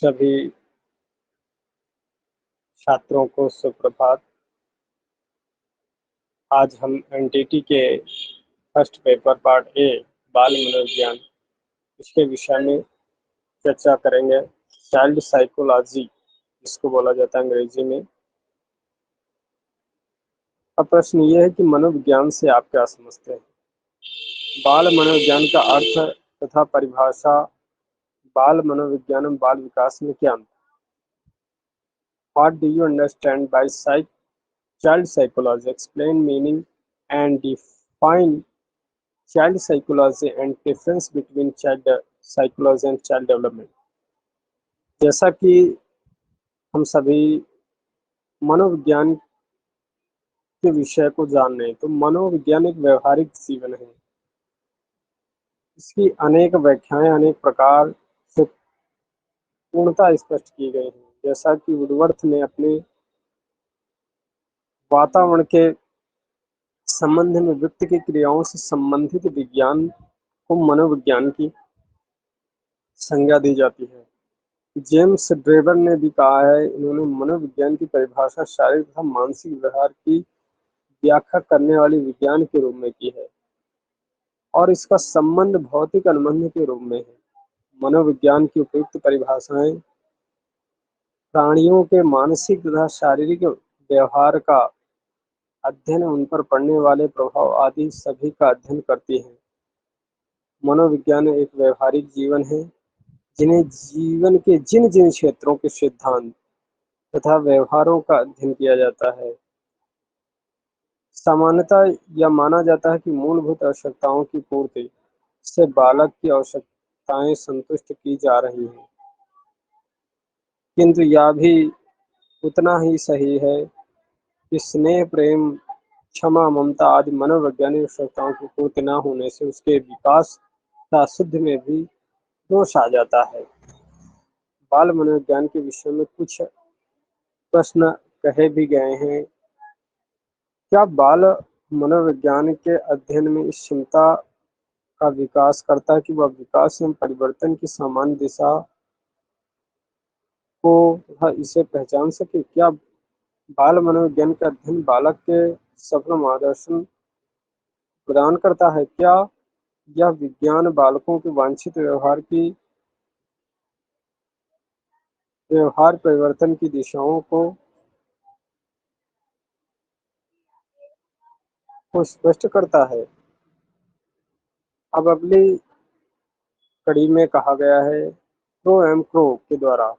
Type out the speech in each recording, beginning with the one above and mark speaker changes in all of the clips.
Speaker 1: सभी छात्रों को सुप्रभात। आज हम एनटीटी के फर्स्ट पेपर पार्ट ए बाल मनोविज्ञान इसके विषय में चर्चा करेंगे। चाइल्ड साइकोलॉजी जिसको बोला जाता है अंग्रेजी में। अब प्रश्न ये है कि मनोविज्ञान से आप क्या समझते हैं। बाल मनोविज्ञान का अर्थ तथा परिभाषा। बाल मनोविज्ञान और बाल विकास में क्या अंतर। What do you understand by child psychology, explain meaning and define child psychology and difference between child psychology and child development. जैसा कि हम सभी मनोविज्ञान के विषय को जान रहे हैं, तो मनोविज्ञान एक व्यवहारिक जीवन है। इसकी अनेक व्याख्याएं अनेक प्रकार से पूर्णतः स्पष्ट की गई हैं। जैसा कि वुडवर्थ ने अपने वातावरण के संबंध में व्यक्ति की क्रियाओं से संबंधित विज्ञान को मनोविज्ञान की संज्ञा दी जाती है। जेम्स ड्रेबर ने भी कहा है, इन्होंने मनोविज्ञान की परिभाषा शारीरिक तथा मानसिक व्यवहार की व्याख्या करने वाली विज्ञान के रूप में की है और इसका संबंध भौतिक अनुबंध के रूप में है। मनोविज्ञान की उपयुक्त परिभाषाएं प्राणियों के मानसिक तथा शारीरिक व्यवहार का अध्ययन, उन पर पड़ने वाले प्रभाव आदि सभी का अध्ययन करती है। मनोविज्ञान एक व्यवहारिक जीवन है जिन्हें जीवन के जिन जिन क्षेत्रों के सिद्धांत तथा व्यवहारों का अध्ययन किया जाता है। सामान्यतः यह माना जाता है कि मूलभूत आवश्यकताओं की पूर्ति से बालक की आवश्यकताएं संतुष्ट की जा रही हैं, किंतु यह भी उतना ही सही है कि स्नेह, प्रेम, क्षमा, ममता आदि मनोवैज्ञानिक आवश्यकताओं की पूर्ति न होने से उसके विकास तथा शुद्धि में भी दोष आ जाता है। बाल मनोविज्ञान के विषय में कुछ प्रश्न कहे भी गए हैं। क्या बाल मनोविज्ञान के अध्ययन में इस क्षमता का विकास करता है कि वह विकास एवं परिवर्तन की सामान्य दिशा को तथा इसे पहचान सके। क्या बाल मनोविज्ञान का अध्ययन बालक के सफल मार्गदर्शन प्रदान करता है। क्या यह विज्ञान बालकों के वांछित व्यवहार परिवर्तन की दिशाओं को स्पष्ट करता है। अब अगली कड़ी में कहा गया है प्रो एम क्रो के द्वारा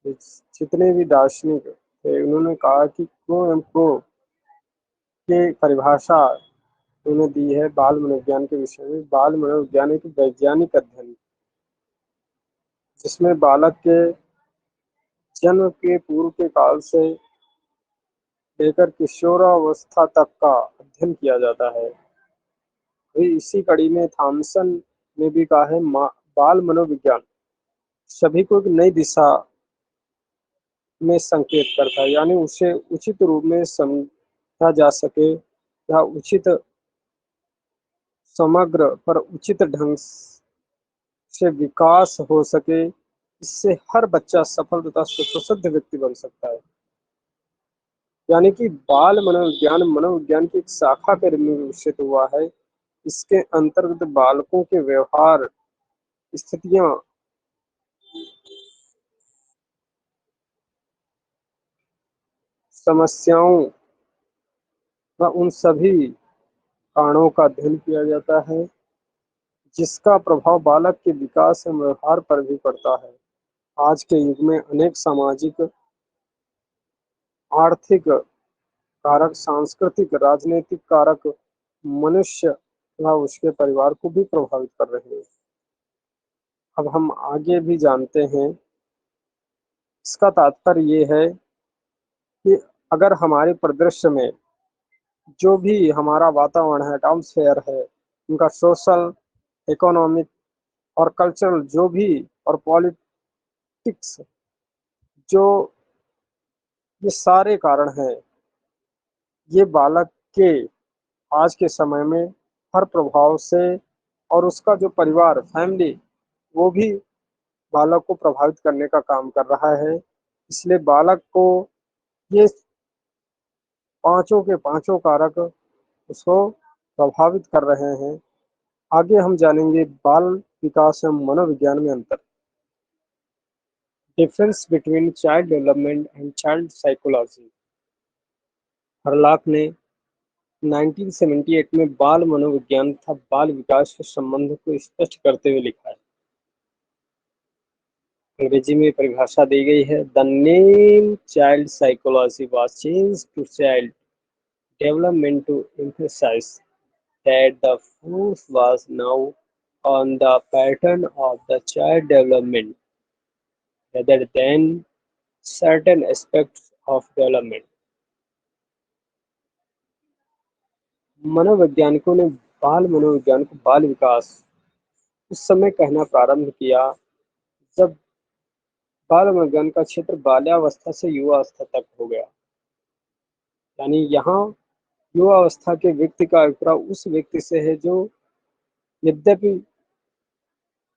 Speaker 1: जितने भी दार्शनिक थे, उन्होंने कहा कि प्रो एम प्रो के परिभाषा उन्होंने दी है बाल मनोविज्ञान के विषय में। बाल मनोविज्ञान एक वैज्ञानिक अध्ययन जिसमें बालक के जन्म के पूर्व के काल से लेकर किशोरावस्था तक का अध्ययन किया जाता है। वही इसी कड़ी में थॉमसन ने भी कहा है बाल मनोविज्ञान सभी को एक नई दिशा में संकेत करता है, यानी उसे उचित रूप में समझा जा सके या उचित समग्र पर उचित ढंग से विकास हो सके। इससे हर बच्चा सफल तथा सुप्रसिद्ध व्यक्ति बन सकता है। यानी कि बाल मनोविज्ञान मनोविज्ञान की एक शाखा के रूप में विकसित हुआ है। इसके अंतर्गत बालकों के व्यवहार, स्थितियां, समस्याओं व उन सभी कारणों का अध्ययन किया जाता है जिसका प्रभाव बालक के विकास एवं व्यवहार पर भी पड़ता है। आज के युग में अनेक सामाजिक, आर्थिक कारक, सांस्कृतिक, राजनीतिक कारक मनुष्य व उसके परिवार को भी प्रभावित कर रहे हैं। अब हम आगे भी जानते हैं। इसका तात्पर्य ये है कि अगर हमारे परिदृश्य में जो भी हमारा वातावरण है, एटमॉस्फेयर है, उनका सोशल, इकोनॉमिक और कल्चरल जो भी और पॉलिटिक्स, जो ये सारे कारण हैं, ये बालक के आज के समय में हर प्रभाव से और उसका जो परिवार, फैमिली, वो भी बालक को प्रभावित करने का काम कर रहा है। इसलिए बालक को ये पाँचों के पाँचों कारक उसको प्रभावित कर रहे हैं। आगे हम जानेंगे बाल विकास एवं मनोविज्ञान में अंतर। Difference between child development and child psychology. हरलाक ने 1978 में बाल मनोविज्ञान तथा बाल विकास के संबंध को स्पष्ट करते हुए लिखा है। अंग्रेजी में परिभाषा दी गई है, the name child psychology was changed to child development to emphasize that the focus was now on the pattern of the child development rather than certain aspects of development। मनोवैज्ञानिकों ने बाल मनोविज्ञान को बाल विकास उस समय कहना प्रारंभ किया जब बाल मनोविज्ञान का क्षेत्र बाल्यावस्था से युवावस्था तक हो गया। यानी यहाँ युवावस्था के व्यक्ति का अभिप्राय उस व्यक्ति से है जो यद्यपि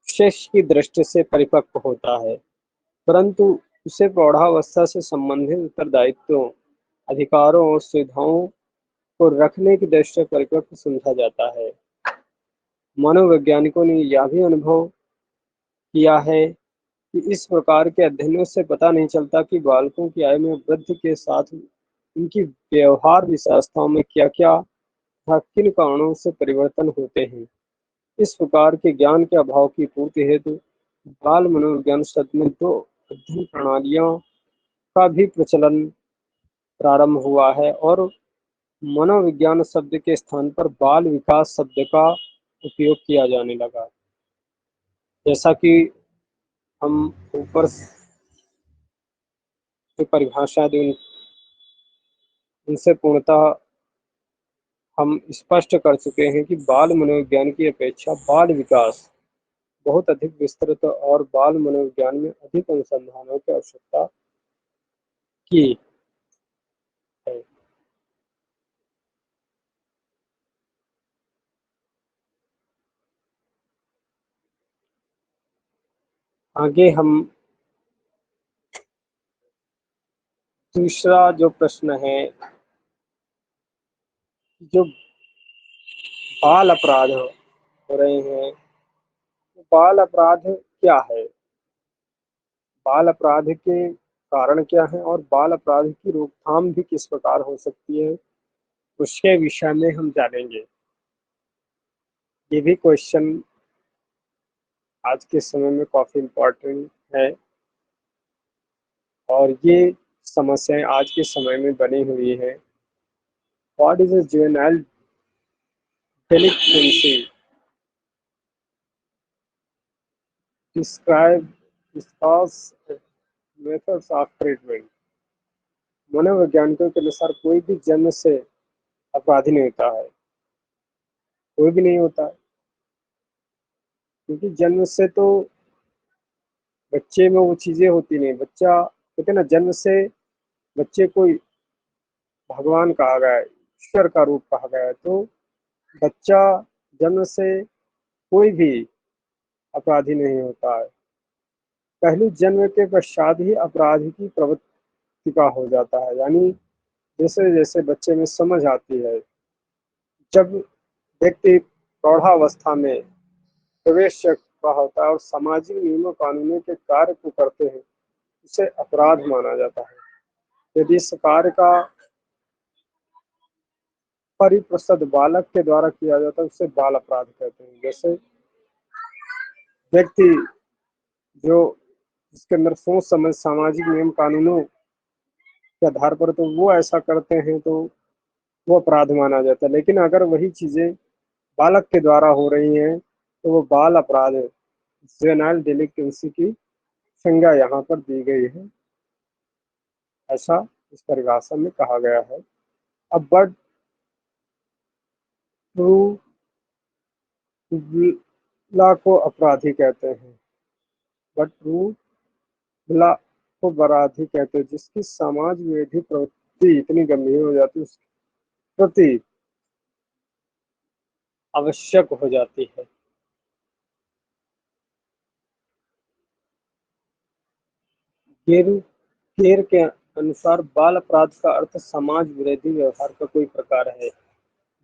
Speaker 1: शेष की दृष्टि से परिपक्व होता है, परंतु उसे प्रौढ़ावस्था से संबंधित उत्तरदायित्वों, अधिकारों और सुविधाओं को रखने की दृष्टि से परिपक्व समझा जाता है। मनोवैज्ञानिकों ने यह भी अनुभव किया है कि इस प्रकार के अध्ययनों से पता नहीं चलता कि बालकों की आयु में वृद्धि के साथ उनकी व्यवहार विशेषताओं में क्या-क्या तथा किन कारणों से परिवर्तन होते हैं। इस प्रकार के ज्ञान के अभाव की पूर्ति हेतु बाल मनोविज्ञान शब्द में दो अध्ययन प्रणालियों का भी प्रचलन प्रारंभ हुआ है और मनोविज्ञान शब्द के स्थान पर बाल विकास शब्द का उपयोग किया जाने लगा। जैसा कि हम ऊपर जो परिभाषा दी उनसे पूर्णतः हम स्पष्ट कर चुके हैं कि बाल मनोविज्ञान की अपेक्षा बाल विकास बहुत अधिक विस्तृत और बाल मनोविज्ञान में अधिक अनुसंधानों की आवश्यकता की है। आगे हम दूसरा जो प्रश्न है, जो बाल अपराध हो रहे हैं, बाल अपराध क्या है, बाल अपराध के कारण क्या है और बाल अपराध की रोकथाम भी किस प्रकार हो सकती है, उसके विषय में हम जानेंगे। ये भी क्वेश्चन आज के समय में काफी इम्पोर्टेंट है और ये समस्याएं आज के समय में बनी हुई है। What is a juvenile delinquency? Describe discuss methods of treatment। मनोवैज्ञानिकों के अनुसार कोई भी जन्म से अपराधी नहीं होता है, कोई भी नहीं होता है, क्योंकि जन्म से तो बच्चे में वो चीजें होती नहीं। बच्चा कहते ना, जन्म से बच्चे को भगवान कहा गया है, ईश्वर का रूप कहा गया है, तो बच्चा जन्म से कोई भी अपराधी नहीं होता है। पहले जन्म के पश्चात ही अपराध की प्रवृत्ति का हो जाता है। यानी जैसे जैसे बच्चे में समझ आती है, जब व्यक्ति प्रौढ़ावस्था में प्रवेश कर रहा होता है और सामाजिक नियमों कानूनों के कार्य को करते हैं, उसे अपराध माना जाता है। यदि इस कार्य का परिप्रसद बालक के द्वारा किया जाता है, उसे बाल अपराध कहते हैं। जैसे व्यक्ति जो जिसके अंदर सोच समझ सामाजिक नियम कानूनों के आधार पर तो वो ऐसा करते हैं, तो वो अपराध माना जाता है। लेकिन अगर वही चीजें बालक के द्वारा हो रही हैं तो वो बाल अपराध है। जुवेनाइल डेलिक्वेंसी की संज्ञा यहाँ पर दी गई है, ऐसा इस परिभाषा में कहा गया है। अब बट ट्रूला को अपराधी कहते हैं, बट ट्रूला को बराधी कहते हैं, जिसकी समाज विरोधी प्रवृत्ति इतनी गंभीर हो जाती है, उसके प्रति आवश्यक हो जाती है। केर केर के अनुसार बाल अपराध का अर्थ समाज विरोधी व्यवहार का कोई प्रकार है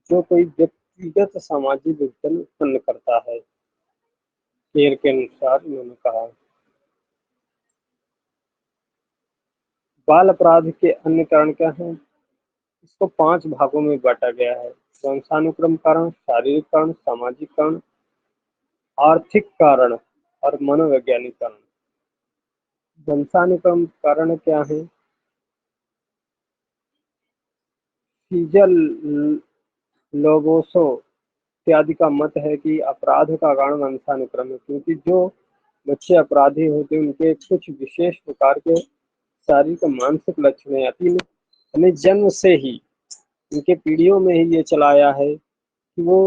Speaker 1: जो कोई व्यक्तिगत सामाजिक विघटन उत्पन्न करता है। केर के अनुसार इन्होंने कहा बाल अपराध के अन्य कारण क्या हैं? इसको 5 भागों में बांटा गया है। वंशानुक्रम कारण, शारीरिक कारण, सामाजिक कारण, आर्थिक कारण और मनोवैज्ञानिक कारण। वंशानुक्रम कारण क्या है? सीजर लोबोसो इत्यादि का मत है कि अपराध का कारण वंशानुक्रम है, क्योंकि जो बच्चे अपराधी होते हैं उनके कुछ विशेष प्रकार के शारीरिक और मानसिक लक्षण आती है, यानी जन्म से ही उनके पीढ़ियों में ही ये चला आया है कि वो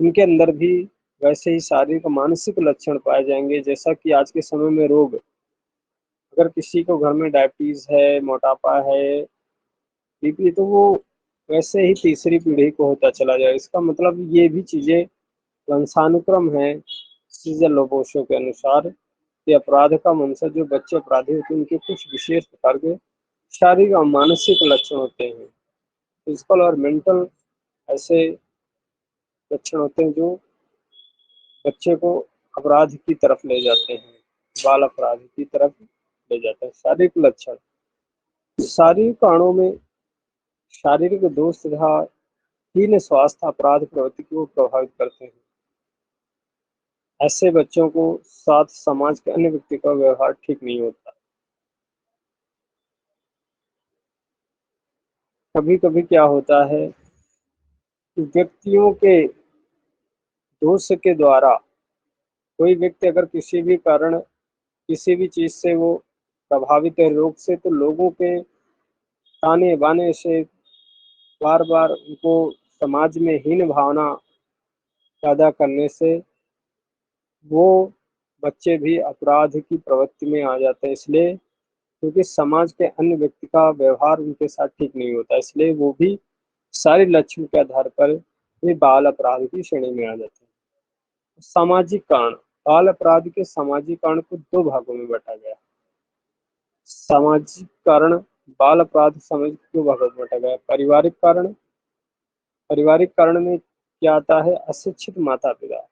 Speaker 1: उनके अंदर भी वैसे ही शारीरिक और मानसिक लक्षण पाए जाएंगे। जैसा कि आज के समय में रोग, अगर किसी को घर में डायबिटीज है, मोटापा है, बीपी, तो वो वैसे ही तीसरी पीढ़ी को होता चला जाए। इसका मतलब ये भी चीजें वंशानुक्रम है। सीजर लोबोसो के अनुसार ये अपराध का मंशा जो बच्चे अपराधी होते हैं उनके कुछ विशेष प्रकार के शारीरिक और मानसिक लक्षण होते हैं, फिजिकल और मेंटल ऐसे लक्षण होते हैं जो बच्चे को अपराध की तरफ ले जाते हैं, बाल अपराध की तरफ ले जाते हैं। शारीरिक लक्षण, शारीरिक कारणों में शारीरिक दोष तथा हीन स्वास्थ्य अपराध प्रवृत्ति को प्रभावित करते हैं। ऐसे बच्चों को साथ समाज के अन्य व्यक्ति का व्यवहार ठीक नहीं होता। कभी कभी क्या होता है कि व्यक्तियों के दोष के द्वारा कोई व्यक्ति अगर किसी भी कारण किसी भी चीज से वो प्रभावित है, रोग से, तो लोगों के ताने बाने से बार बार उनको समाज में हीन भावना पैदा करने से वो बच्चे भी अपराध की प्रवृत्ति में आ जाते हैं। इसलिए क्योंकि समाज के अन्य व्यक्ति का व्यवहार उनके साथ ठीक नहीं होता, इसलिए वो भी सारे लक्षण के आधार पर भी बाल अपराध की श्रेणी में आ जाते हैं। सामाजिक कारण, बाल अपराध के सामाजिक कारण को 2 भागों में बांटा गया। सामाजिक कारण, बाल अपराध सामाजिक 2 भागों में बांटा गया। पारिवारिक कारण, पारिवारिक कारण में क्या आता है? अशिक्षित माता पिता,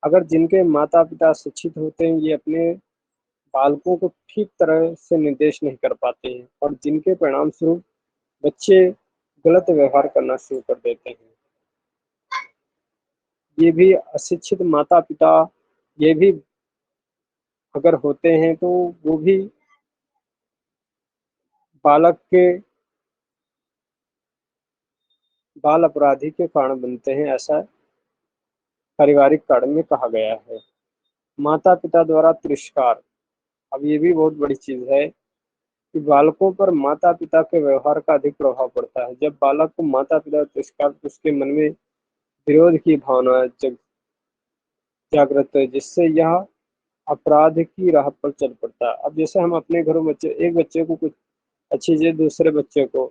Speaker 1: अगर जिनके माता पिता शिक्षित होते हैं ये अपने बालकों को ठीक तरह से निर्देश नहीं कर पाते हैं और जिनके परिणाम स्वरूप बच्चे गलत व्यवहार करना शुरू कर देते हैं। ये भी अशिक्षित माता पिता ये भी अगर होते हैं तो वो भी बालक के बाल अपराधी के कारण बनते हैं, ऐसा पारिवारिक कारण में कहा गया है। माता पिता द्वारा तिरस्कार, अब ये भी बहुत बड़ी चीज है कि बालकों पर माता पिता के व्यवहार का अधिक प्रभाव पड़ता है। जब बालक को माता पिता तिरस्कार, तो उसके मन में विरोध की भावना जागृत है, जिससे यह अपराध की राह पर चल पड़ता है। अब जैसे हम अपने घरों बच्चे, एक बच्चे को कुछ अच्छी चीज दूसरे बच्चे को,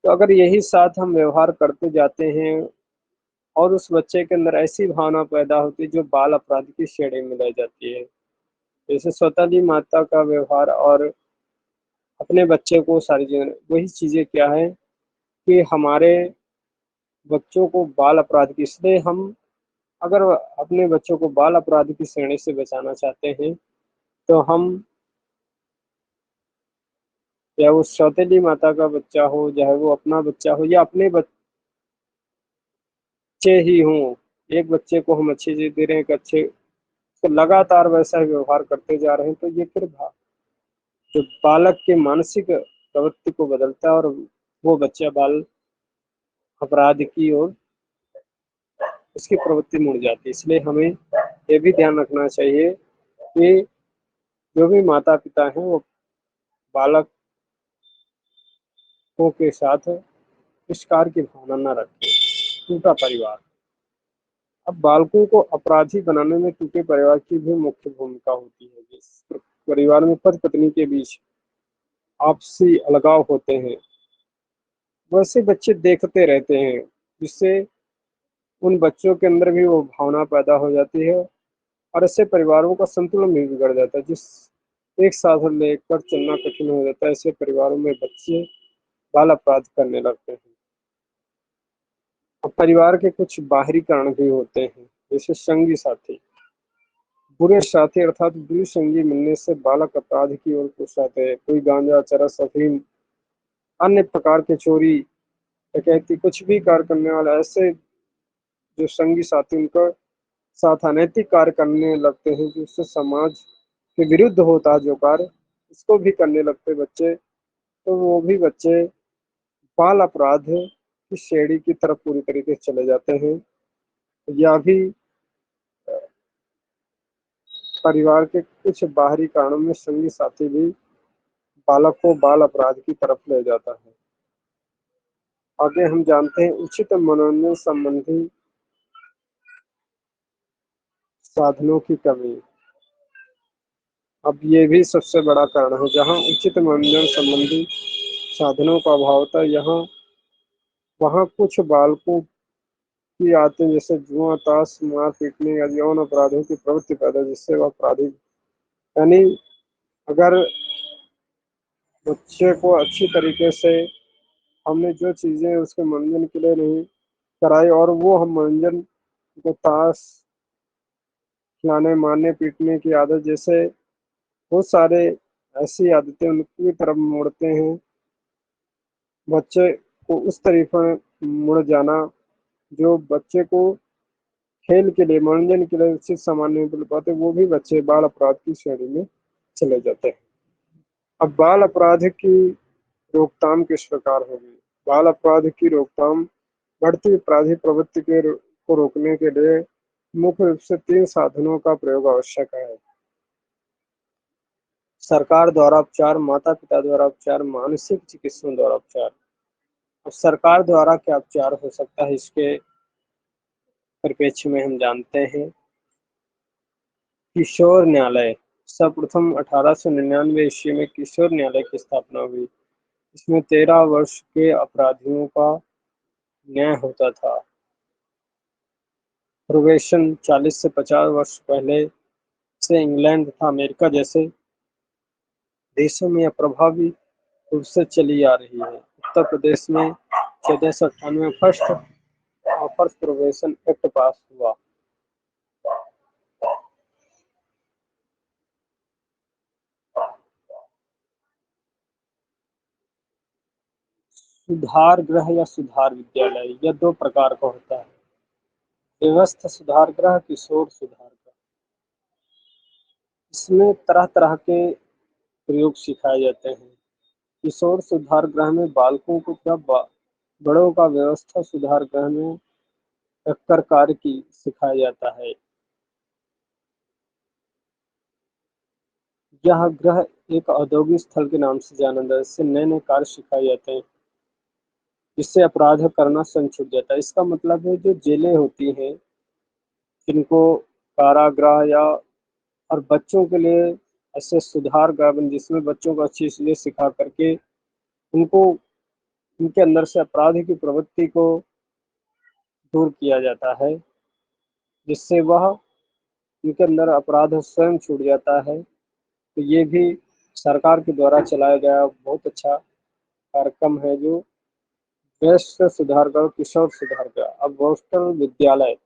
Speaker 1: तो अगर यही साथ हम व्यवहार करते जाते हैं और उस बच्चे के अंदर ऐसी भावना पैदा होती है जो बाल अपराध की श्रेणी में रह जाती है। जैसे स्वतः माता का व्यवहार और अपने बच्चे को सारी चीजें, वही चीजें क्या है कि हमारे बच्चों को बाल अपराध की, इसलिए हम अगर अपने बच्चों को बाल अपराध की श्रेणी से बचाना चाहते हैं तो हम, या वो सौतेली माता का बच्चा हो, चाहे वो अपना बच्चा हो या अपने बच्चे ही हों, एक बच्चे को हम अच्छी चीज दे रहे हैं, एक अच्छे तो लगातार वैसा ही व्यवहार करते जा रहे हैं, तो ये फिर जो बालक के मानसिक प्रवृत्ति को बदलता है और वो बच्चा बाल अपराध की ओर उसकी प्रवृत्ति मुड़ जाती है। इसलिए हमें ये भी ध्यान रखना चाहिए कि जो भी माता पिता हैं वो बालकों के साथ तिरस्कार की भावना न रखें। टूटा परिवार, अब बालकों को अपराधी बनाने में टूटे परिवार की भी मुख्य भूमिका होती है। जिस परिवार में पति पत्नी के बीच आपसी अलगाव होते हैं वैसे बच्चे देखते रहते हैं, जिससे उन बच्चों के अंदर भी वो भावना पैदा हो जाती है और इससे परिवारों का संतुलन भी बिगड़ जाता है। जिस एक साधन लेकर चलना कठिन हो जाता है। ऐसे परिवारों में बच्चे बाल अपराध करने लगते हैं। अब परिवार के कुछ बाहरी कारण भी होते हैं, जैसे संगी साथी। बुरे साथी अर्थात बुरी संगी मिलने से बालक अपराध की ओर घुस जाते हैं। कोई गांजा, चरस, अफीम, अन्य प्रकार के चोरी, डकैती, कुछ भी कार्य करने वाला ऐसे जो संगी साथी उनका साथ अनैतिक कार्य करने लगते हैं, जिससे समाज के विरुद्ध होता है जो कार्य, इसको भी करने लगते बच्चे, तो वो भी बच्चे बाल अपराध की श्रेणी की तरफ पूरी तरीके से चले जाते हैं। या भी परिवार के कुछ बाहरी कारणों में संगी साथी भी बालक को बाल अपराध की तरफ ले जाता है। आगे हम जानते हैं उचित मनोरंजन संबंधी साधनों की कमी। अब ये भी सबसे बड़ा कारण है, जहाँ उचित मनोरंजन संबंधी साधनों का अभाव था, यहाँ वहाँ कुछ बालकों की आदतें जैसे जुआ, ताश, मार पीटने या यौन अपराधों की प्रवृत्ति पैदा, जिससे वह अपराधी, यानी अगर बच्चे को अच्छी तरीके से हमने जो चीज़ें उसके मनोरंजन के लिए नहीं कराई और वो हम मनोरंजन को ताश खिलाने, मारने पीटने की आदत जैसे बहुत सारे ऐसी आदतें उनकी तरफ मोड़ते हैं, बच्चे को उस तरीके मुड़ जाना जो बच्चे को खेल के लिए, मनोरंजन के लिए उचित सामान नहीं मिल पाते, वो भी बच्चे बाल अपराध की श्रेणी में चले जाते हैं। अब बाल अपराध की रोकथाम किस प्रकार होगी? बाल अपराध की रोकथाम बढ़ती अपराधी प्रवृत्ति को रोकने के लिए मुख्य रूप से 3 साधनों का प्रयोग आवश्यक है। सरकार द्वारा उपचार, माता-पिता द्वारा उपचार, मानसिक चिकित्सकों द्वारा उपचार। अब सरकार द्वारा क्या उपचार हो सकता है, इसके परिप्रेक्ष्य में हम जानते हैं किशोर न्यायालय। सर्वप्रथम 1899 ईस्वी में किशोर न्यायालय की स्थापना हुई। इसमें 13 वर्ष के अपराधियों का न्याय होता था। प्रोबेशन 40 से 50 वर्ष पहले से इंग्लैंड तथा अमेरिका जैसे देशों में यह प्रभावी रूप से चली आ रही है। उत्तर प्रदेश में 1498 में फर्स्ट ऑफर्स प्रोबेशन एक्ट पास हुआ। सुधार गृह या सुधार विद्यालय यह 2 प्रकार का होता है। व्यवस्था सुधार गृह, किशोर सुधार गृह। इसमें तरह तरह के प्रयोग सिखाए जाते हैं। किशोर सुधार गृह में बालकों को क्या बड़ों का व्यवस्था सुधार गृह में रखकर कार्य की सिखाया जाता है। यह गृह एक औद्योगिक स्थल के नाम से जाना जाता है। इससे नए नए कार्य सिखाए जाते हैं, जिससे अपराध करना संग छूट जाता है। इसका मतलब है जो जेलें होती हैं, जिनको कारागृह या और बच्चों के लिए ऐसे सुधार गृह बन, जिसमें बच्चों को अच्छी चीजें सिखा करके उनको उनके अंदर से अपराध की प्रवृत्ति को दूर किया जाता है, जिससे वह उनके अंदर अपराध स्वयं छूट जाता है। तो ये भी सरकार के द्वारा चलाया गया बहुत अच्छा कार्यक्रम है, जो वयस्क सुधार गृह, किशोर सुधार गृह। अब हॉस्टल विद्यालय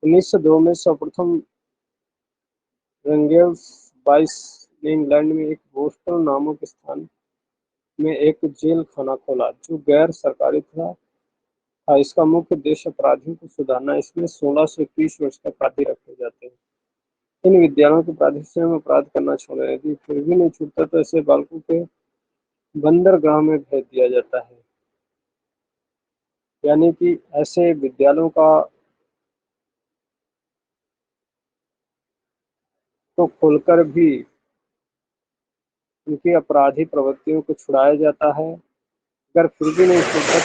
Speaker 1: 1902 में सर्वप्रथम रेंगेल्स बाइस ने इंग्लैंड में एक बोस्टन नामक स्थान में एक जेल खाना खोला, जो गैर सरकारी था। इसका मुख्य उद्देश्य अपराधियों को सुधारना। इसमें 16 से 21 वर्ष तक अपराधी रखे जाते हैं। इन विद्यालयों के अपराधी स्वयं अपराध करना छोड़ रहे थे, फिर भी नहीं छूटता तो ऐसे बालकों के बंदरगाह में भेज दिया जाता है। यानी कि ऐसे विद्यालयों का तो खोलकर भी उनकी अपराधी प्रवृत्तियों को छुड़ाया जाता है। अगर फिर भी नहीं छूटता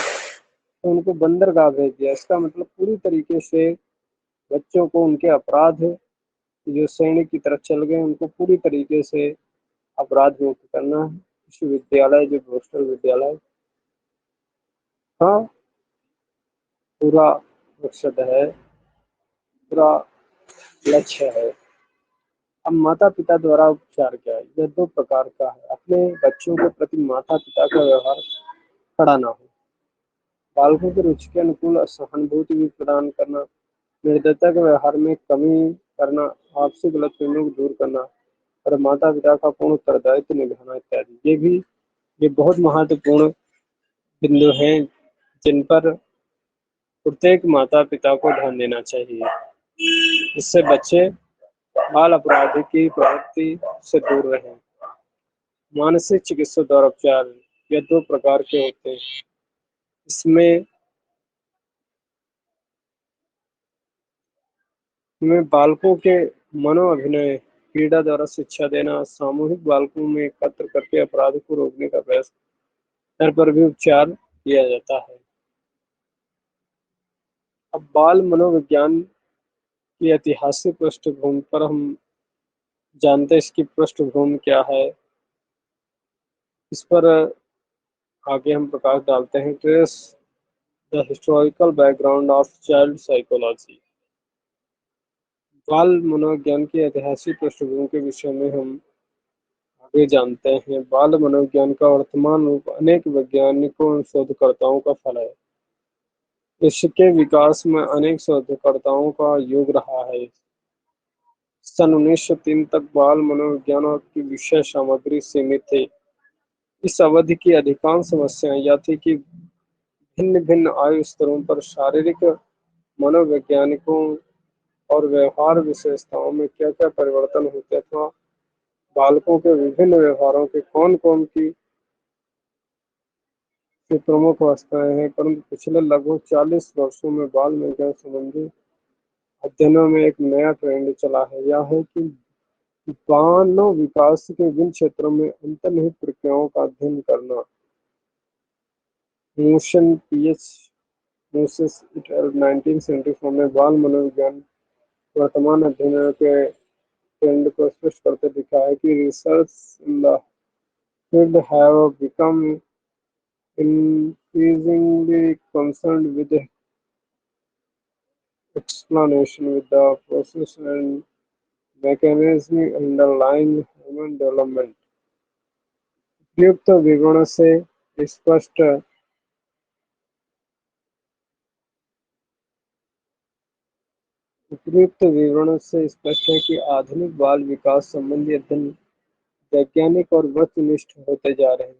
Speaker 1: तो उनको बंदरगाह भेज दिया। इसका मतलब पूरी तरीके से बच्चों को उनके अपराध जो श्रेणी की तरफ चल गए उनको पूरी तरीके से अपराध मुक्त करना है। विश्वविद्यालय जो हॉस्टल विद्यालय का पूरा मकसद है, पूरा लक्ष्य है। अब माता पिता द्वारा उपचार क्या है? यह दो प्रकार का है। अपने बच्चों के प्रति माता पिता का व्यवहार खड़ा ना हो, बालकों की रुचि के अनुकूल सहानुभूति भी प्रदान करना, निर्दयता के व्यवहार में कमी करना, आपसी गलतफहमियों को दूर करना और माता पिता का पूर्ण उत्तरदायित्व निभाना इत्यादि। ये बहुत महत्वपूर्ण बिंदु हैं जिन पर प्रत्येक माता पिता को ध्यान देना चाहिए। इससे बच्चे बाल अपराधी की प्रवृत्ति से दूर रहें। मानसिक चिकित्सा द्वारा उपचार यह दो प्रकार के होते हैं। इसमें बालकों के मनोअभिनय पीड़ा द्वारा शिक्षा देना, सामूहिक बालकों में एकत्र करके अपराध को रोकने का प्रयास, स्तर पर भी उपचार किया जाता है। अब बाल मनोविज्ञान की ऐतिहासिक पृष्ठभूमि पर हम जानते हैं इसकी पृष्ठभूमि क्या है। इस पर आगे हम प्रकाश डालते हैं। Trace the historical background of child psychology. बाल मनोविज्ञान की ऐतिहासिक पृष्ठभूमि के विषय में हम आगे जानते हैं। बाल मनोविज्ञान का वर्तमान रूप अनेक वैज्ञानिकों और शोधकर्ताओं का फल है। इसके विकास में अनेक शोधकर्ताओं का योग रहा है। सन 1903 तक बाल मनोविज्ञान की विषय सामग्री सीमित थी। इस अवधि की अधिकांश समस्याएं यह थी कि भिन्न भिन्न आयु स्तरों पर शारीरिक, मनोवैज्ञानिकों और व्यवहार विशेषताओं में क्या क्या परिवर्तन होते थे। बालकों के विभिन्न व्यवहारों के कौन कौन की प्रमुख अवस्थाएं हैं। परंतु पिछले लगभग 40 वर्षों में बाल विज्ञान संबंधी अध्ययनों में एक नया ट्रेंड चला है। यह है कि मानव विकास के विभिन्न क्षेत्रों में अंतर्निहित प्रक्रियाओं का अध्ययन करना। मोशन पीएच मोसेस इट 1974 में बाल मनोविज्ञान वर्तमान अध्ययनों के ट्रेंड को स्पष्ट करते दिखा है कि research in the field have become increasingly concerned with the explanation with the process and mechanism underlying human development। उपयुक्त विवरण से स्पष्ट उपयुक्त विवरण से स्पष्ट है कि आधुनिक बाल विकास संबंधी अध्ययन वैज्ञानिक और वस्तुनिष्ठ होते जा रहे हैं।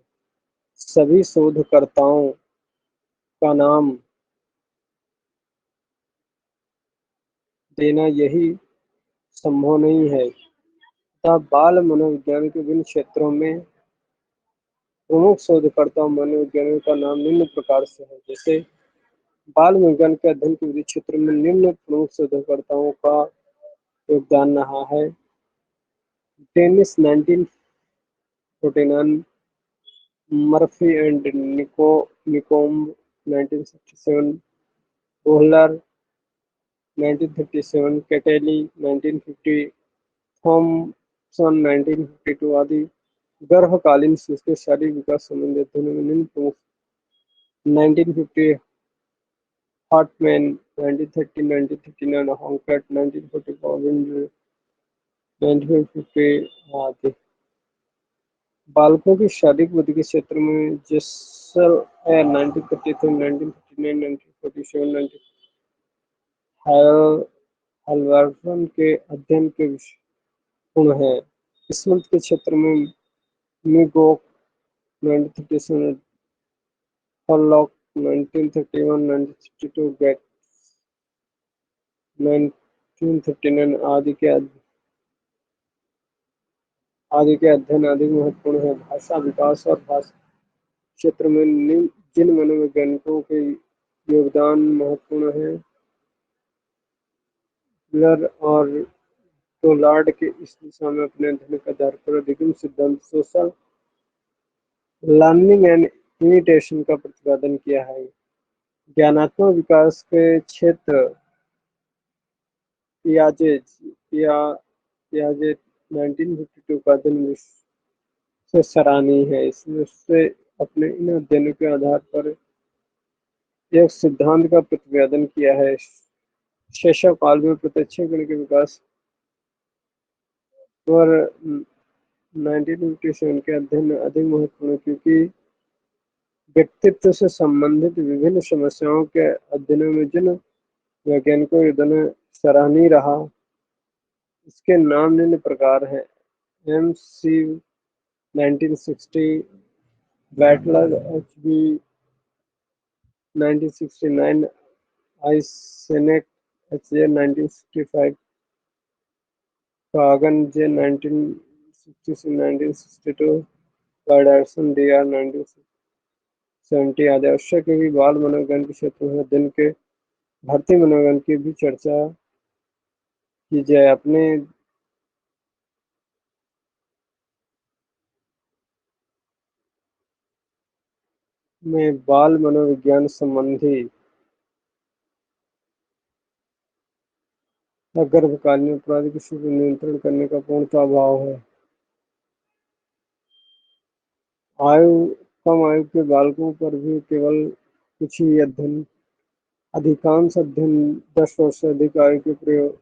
Speaker 1: सभी शोधकर्ताओं का नाम देना यही संभव नहीं है, तथा बाल मनोविज्ञान के विभिन्न क्षेत्रों में प्रमुख शोधकर्ता मनोवैज्ञानिकों का नाम निम्न प्रकार से है। जैसे बाल विज्ञान के अध्ययन के विभिन्न क्षेत्र में निम्न प्रमुख शोधकर्ताओं का योगदान रहा है। डेनिस 1949, मर्फी एंड निकोम्ब 1967, बोहलर 1937, कैटेली 1950, थॉमसन 1952 आदि गर्भकालीन शिशु के शारीरिक विकास संबंधी अध्ययनों में निम्न प्रमुख 1950 हार्टमैन 1930, 1939, हॉन्कट 1944, विंडर 1950 आदि। बालकों की शारीरिक बुद्धि के क्षेत्र में जेसल 1933, 1959, 1947, हाल्वर्सन के अध्ययन के गुण हैं। किस्मत के क्षेत्र में मिगोक 1937, हॉलॉक 1931, 1962, गेट्स 1939 आदि के अध्ययन अधिक महत्वपूर्ण है। भाषा विकास और भाषा क्षेत्र में जिन मनोवैज्ञानिकों के योगदान महत्वपूर्ण है, मिलर और टोलार्ड के इस दिशा में अपने अध्ययन के आधार पर अधिगम सिद्धांत सोशल लर्निंग एंड इमिटेशन का प्रतिपादन किया है। ज्ञानात्मक विकास के क्षेत्र पियाजे 1952 का अध्ययन से सराहनीय है। इसने अपने इन अध्ययनों के आधार पर एक सिद्धांत का प्रतिपादन किया है। शैशव काल में प्रत्यक्ष गण के विकास और 1957 के अध्ययन अधिक महत्वपूर्ण है क्योंकि व्यक्तित्व से संबंधित विभिन्न समस्याओं के अध्ययनों में जिन वैज्ञानिकों का योगदान सराहनीय रहा, इसके नाम निम्न प्रकार हैं: M C 1960, Butler H B 1969, Eysenck H J. 1965, Kagan J 1960 से 1962, एंडरसन डी.आर. 1970 आदि। आवश्यक है कि बाल मनोविज्ञान के क्षेत्र में अध्ययन के भारतीय मनोविज्ञान की भी चर्चा की जाए। अपने में बाल मनोविज्ञान संबंधी गर्भकालीन अपराध किसी को नियंत्रण करने का पूर्णतः अभाव है। आयु कम आयु के बालकों पर भी केवल कुछ ही अध्ययन, अधिकांश अध्ययन 10 वर्ष से अधिक आयु के प्रयोग के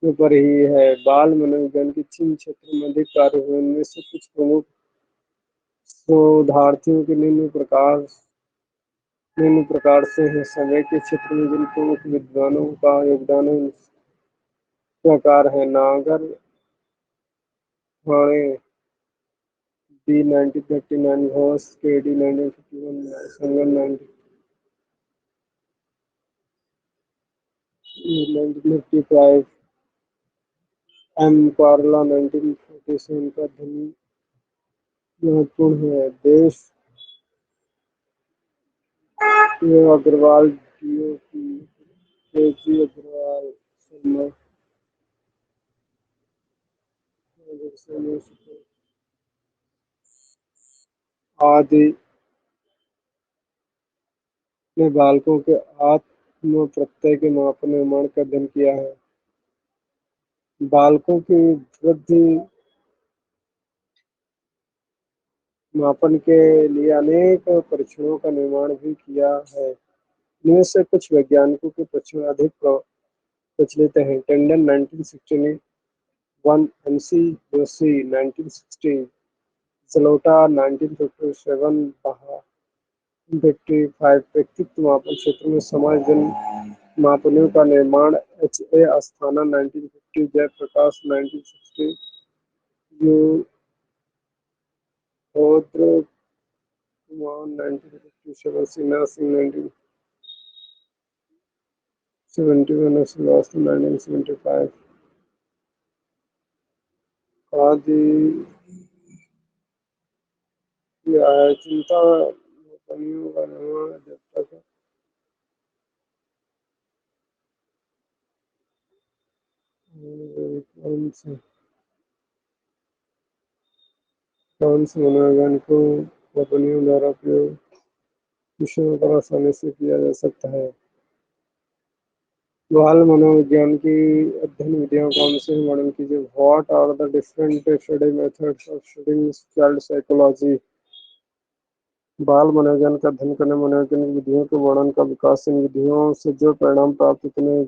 Speaker 1: ऊपर ही है। बाल मनोविज्ञान के जिन क्षेत्रों में अधिक कार्य हुए उनमें से कुछ प्रमुख शोधार्थियों के निम्न प्रकार से हैं। समय के क्षेत्र में जिन प्रमुख विद्वानों का योगदान है इस प्रकार है: नागर हाणे बी 1939, घोष के डी 1951, संगम 1955, एम कार्ला 1947 का अध्ययन महत्वपूर्ण है। देश अग्रवाल डी.ओ.पी. के.जी. अग्रवाल शर्मा आदि ने बालकों के आत्म प्रत्यय के मापन निर्माण का अध्ययन किया है। बालकों की वृद्धि मापन के लिए अनेक परीक्षणों का निर्माण भी किया है। इनमें से कुछ वैज्ञानिकों के परीक्षण अधिक प्रचलित हैं: टेंडन 1961, एम.सी. जोशी 1960, जलोटा 1957, बहा 55। व्यक्तित्व मापन क्षेत्र में समाज जन मापनियों का निर्माण एच.ए. अस्थाना 1950, जयप्रकाश 1960, युगोत्र कुमार 1957, सिन्हा सिंह 1971, श्रीवास्तव 1975 आदि किया है। चिंता मापनियों का निर्माण जब तक कौन से मनोवैज्ञानिकों मापनियों द्वारा प्रयोग विषयों पर आसानी से किया जा सकता है। बाल मनोविज्ञान की अध्ययन विधियां कौन से हैं, वर्णन कीजिए। What are the different study methods of studying child psychology. बाल मनोविज्ञान का अध्ययन करने मनोवैज्ञानिक विधियों के वर्णन का विकास। इन विधियों से जो परिणाम प्राप्त होते हैं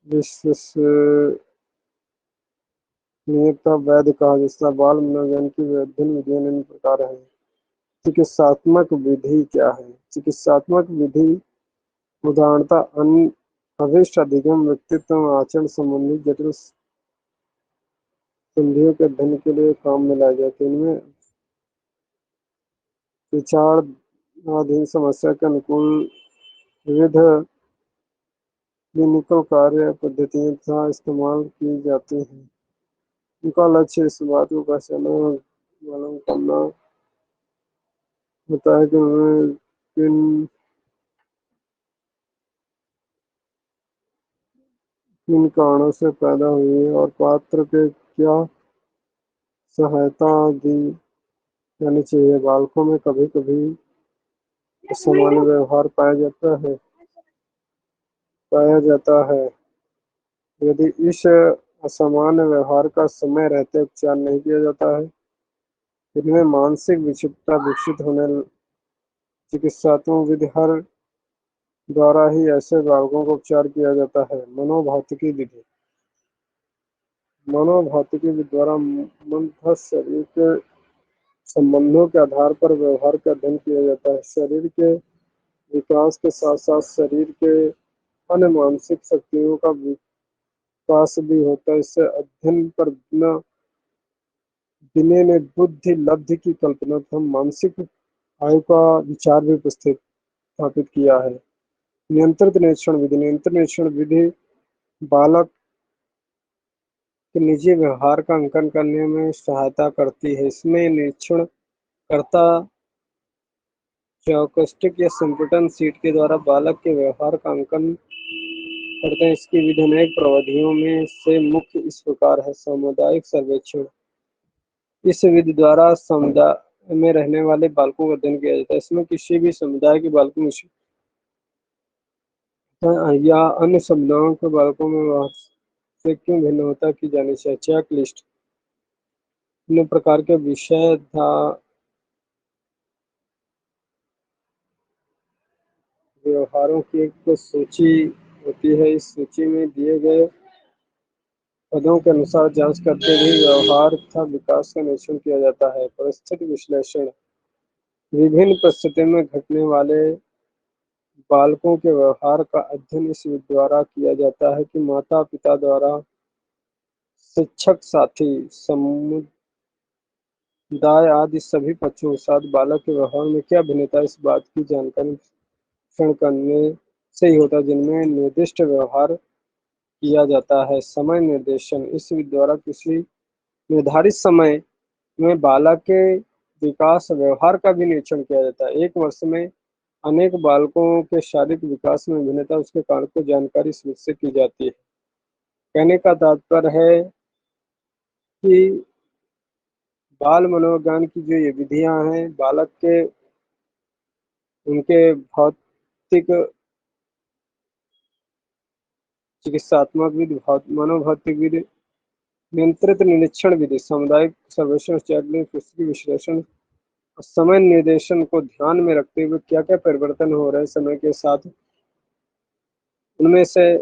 Speaker 1: विश्वसनीयता वैध कहा। जिसका बाल मनोविज्ञान की अध्ययन विधियां निम्न प्रकार है। चिकित्सात्मक विधि क्या है? चिकित्सात्मक विधि उदाहरणतः अभिष्ट अधिगम, व्यक्तित्व आचरण संबंधी जटिल संधियों के अध्ययन के लिए काम में लाई जाती है। इनमें विचाराधीन समस्या के अनुकूल विविध क्लिनिकल कार्य पद्धतियां तथा इस्तेमाल की जाती हैं। उनका लक्ष्य इस बात को पहचानना मालूम करना होता है कि उन्हें किन कारणों से पैदा हुई है और पात्र के क्या सहायता दी जानी चाहिए। बालकों में कभी कभी असामान्य व्यवहार पाया जाता है। यदि इस असामान्य व्यवहार का समय रहते उपचार नहीं किया जाता है, इनमें मानसिक विक्षिप्तता विकसित होने। चिकित्सात्मक विधि हर द्वारा ही ऐसे बालकों का उपचार किया जाता है। मनोभौतिकी विधि मनोभौतिकी द्वारा मन तथा शरीर के संबंधों के आधार पर व्यवहार का अध्ययन किया जाता है। शरीर के विकास के साथ साथ शरीर के अन्य मानसिक शक्तियों का विकास भी होता है। इससे अध्ययन पर बिना दिने ने बुद्धि लब्धि की कल्पना तथा मानसिक आयु का विचार भी उपस्थित स्थापित किया है। नियंत्रित निरीक्षण विधि, नियंत्रित निरीक्षण विधि बालक के निजी व्यवहार का अंकन करने में सहायता करती है। इसमें निरीक्षणकर्ता चौकस्टिक या संपुटन सीट के द्वारा बालक के व्यवहार का अंकन करते हैं। इसकी विधि अनेक प्रविधियों में से मुख्य इस प्रकार है। सामुदायिक सर्वेक्षण, इस विधि द्वारा समुदाय में रहने वाले बालकों का अध्ययन किया जाता है। इसमें किसी भी समुदाय के बालकों में या अन्य समुदायों के बालकों में वह से क्यों भिन्नता की जानी चाहिए। चेक लिस्ट, अन्य प्रकार के विषय व्यवहारों की एक सूची होती है। इस सूची में दिए गए पदों के अनुसार जांच करते हुए व्यवहार तथा विकास का निरीक्षण किया जाता है। परिस्थिति विश्लेषण, विभिन्न परिस्थितियों में घटने वाले बालकों के व्यवहार का अध्ययन इस विधि द्वारा किया जाता है कि माता पिता द्वारा शिक्षक साथी समुदाय आदि सभी पक्षों के साथ बालक के व्यवहार में क्या भिन्नता इस बात की जानकारी क्षण करने से ही होता है, जिनमें निर्दिष्ट व्यवहार किया जाता है। समय निर्देशन, इस विधि द्वारा किसी निर्धारित समय में बालक के विकास व्यवहार का भी निरीक्षण किया जाता है। एक वर्ष में अनेक बालकों के शारीरिक विकास में भिन्नता उसके कारण को जानकारी इस विधि से की जाती है। कहने का तात्पर्य है कि बाल मनोविज्ञान की जो ये विधियां हैं, बालक के उनके भौतिक चिकित्सात्मक विधि, मनोभौतिक विधि, नियंत्रित निरीक्षण विधि, सामुदायिक सर्वेक्षण, चेकलिस्ट, पुस्तकीय विश्लेषण और समय निर्देशन को ध्यान में रखते हुए क्या क्या परिवर्तन हो रहे हैं समय के साथ, उनमें से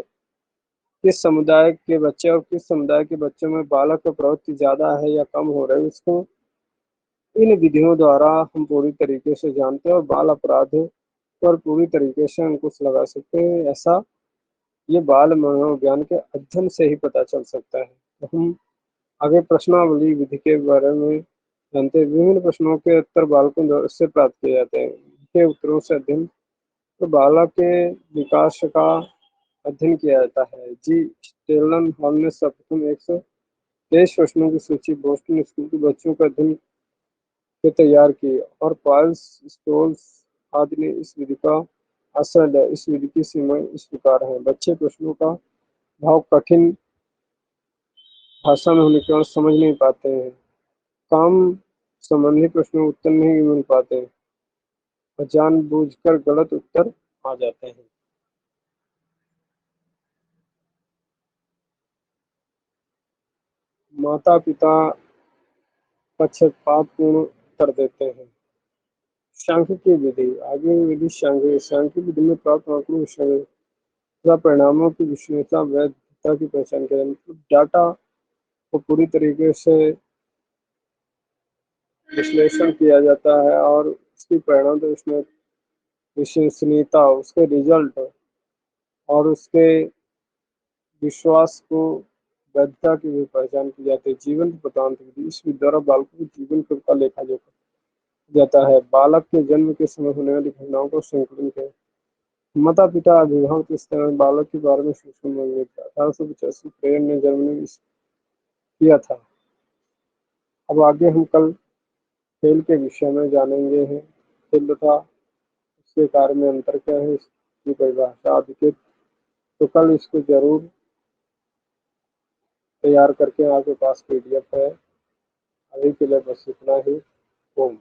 Speaker 1: किस समुदाय के बच्चे और किस समुदाय के बच्चों में बालक की प्रवृत्ति ज़्यादा है या कम हो रही है, उसको इन विधियों द्वारा हम पूरी तरीके से जानते हैं और बाल अपराध पर पूरी तरीके से अंकुश लगा सकते हैं। ऐसा ये बाल मनोविज्ञान के अध्ययन से ही पता चल सकता है। तो हम आगे प्रश्नावली विधि के बारे में जानते हैं। विभिन्न प्रश्नों के उत्तर बालकों से प्राप्त किए जाते हैं। इनके उत्तरों से अध्ययन तो बालक के विकास का अध्ययन किया जाता है। जी स्टेलन हॉल ने सर्वप्रथम 123 प्रश्नों की सूची बोस्टन स्कूल के बच्चों का अध्ययन के तैयार की और पाइल्स स्टोल्स आदि ने इस विधि का आश्रय लिया। इस विधि की सीमाएं इस प्रकार हैं। बच्चे प्रश्नों का भाव कठिन भाषा में होने के कारण समझ नहीं पाते हैं। काम संबंधी प्रश्नों के उत्तर नहीं मिल पाते हैं और जानबूझकर गलत उत्तर आ जाते हैं। माता पिता पक्षपातपूर्ण उत्तर देते हैं। सांख्यिकीय विधि, आगे विधि सांख्यिकीय विधि में प्राप्त आंकड़ों तथा परिणामों की विश्वसनीयता वैधता की पहचान करें। मतलब डाटा को पूरी तरीके से विश्लेषण किया जाता है और उसकी परिणाम तो उसमें विश्वसनीयता, उसके रिजल्ट और उसके विश्वास को वैधता की भी पहचान की जाती है। जीवन वृत्तांत विधि, इस विधि द्वारा बालकों के जीवन का लेखा जोखा जाता है। बालक के जन्म के समय होने वाली घटनाओं को संकलन करें। माता पिता अभिभावक इस तरह बालक के बारे में सूचना मांगे थे। 1885 प्रेयर ने जर्मनी में किया था। अब आगे हम कल खेल के विषय में जानेंगे हैं। खेल तथा उसके कार्य में अंतर क्या है, इसकी परिभाषा आदि के, तो कल इसको जरूर तैयार करके आपके पास पीडीएफ है। अभी के लिए बस इतना ही। ओम।